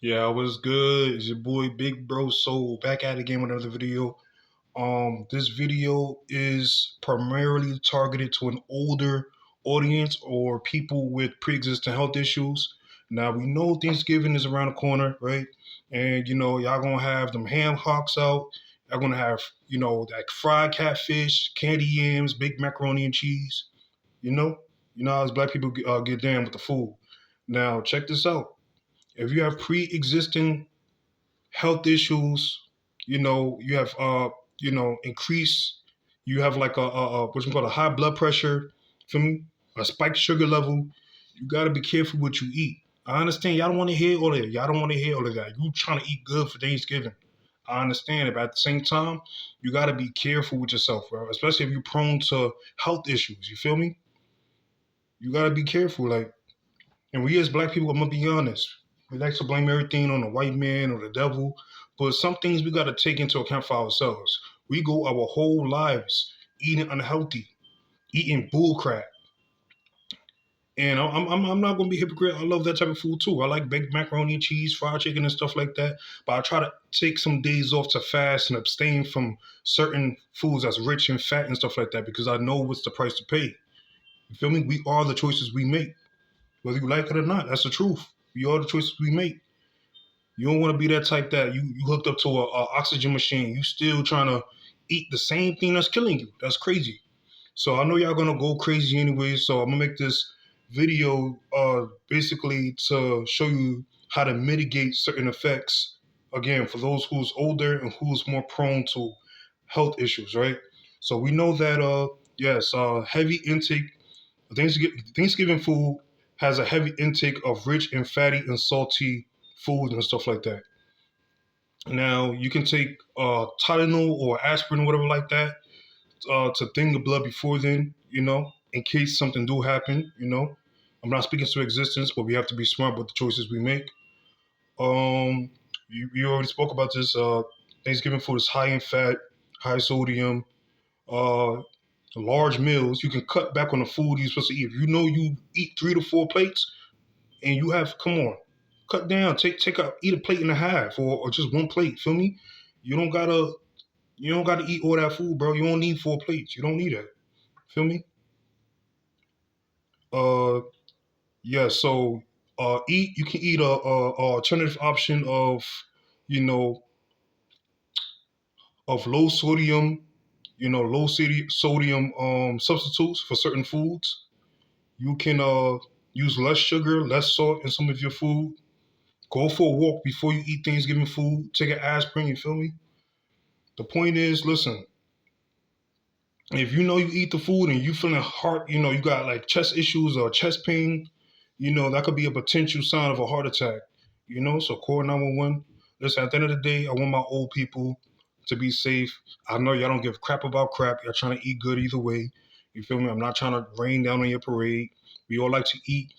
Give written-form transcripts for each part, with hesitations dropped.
Yeah, what's good? It's your boy Big Bro Soul back at it again with another video. This video is primarily targeted to an older audience or people with pre-existing health issues. Now we know Thanksgiving is around the corner, right? And y'all gonna have them ham hocks out. Y'all gonna have like fried catfish, candy yams, baked macaroni and cheese. You know, how as black people get down with the food. Now check this out. If you have pre-existing health issues, you have increase, you have like a what you call a high blood pressure, feel me? A spiked sugar level, you gotta be careful what you eat. I understand y'all don't want to hear all of that. Y'all don't want to hear all of that. You trying to eat good for Thanksgiving. I understand it, but at the same time, you gotta be careful with yourself, bro. Especially if you're prone to health issues. You feel me? You gotta be careful. Like, and we as black people, I'm gonna be honest, we like to blame everything on the white man or the devil, but some things we gotta take into account for ourselves. We go our whole lives eating unhealthy, eating bullcrap. And I'm not gonna be a hypocrite. I love that type of food too. I like baked macaroni and cheese, fried chicken, and stuff like that. But I try to take some days off to fast and abstain from certain foods that's rich and fat and stuff like that because I know what's the price to pay. You feel me? We are the choices we make, whether you like it or not. That's the truth. We are the choices we make. You don't want to be that type that you hooked up to a oxygen machine. You still trying to eat the same thing that's killing you. That's crazy. So I know y'all gonna go crazy anyway. So I'm gonna make this video basically to show you how to mitigate certain effects. Again, for those who's older and who's more prone to health issues, right? So we know that yes, heavy intake Thanksgiving food has a heavy intake of rich and fatty and salty food and stuff like that. Now you can take Tylenol or aspirin or whatever like that to thin the blood before then, in case something do happen. I'm not speaking to existence, but we have to be smart with the choices we make. You already spoke about this. Thanksgiving food is high in fat, high sodium, uh, large meals. You can cut back on the food you're supposed to eat. If you know you eat 3 to 4 plates, and you have, come on, cut down, eat a plate and a half, or just one plate. Feel me? You don't gotta you don't gotta eat all that food, bro. You don't need 4 plates. You don't need that. Feel me? Uh, yeah. So, eat. You can eat a alternative option of, you know, low sodium, sodium substitutes for certain foods. You can use less sugar, less salt in some of your food. Go for a walk before you eat Thanksgiving food. Take an aspirin. You feel me? The point is, listen, if you know you eat the food and you feeling heart, you got like chest issues or chest pain, that could be a potential sign of a heart attack. So call 911. Listen, at the end of the day, I want my old people to be safe. I know y'all don't give crap about crap. Y'all trying to eat good either way. You feel me? I'm not trying to rain down on your parade. We all like to eat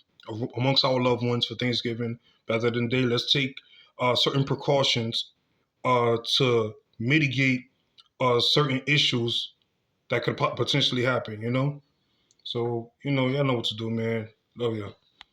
amongst our loved ones for Thanksgiving. But at the end of the day, let's take certain precautions to mitigate certain issues that could potentially happen. So y'all know what to do, man. Love ya.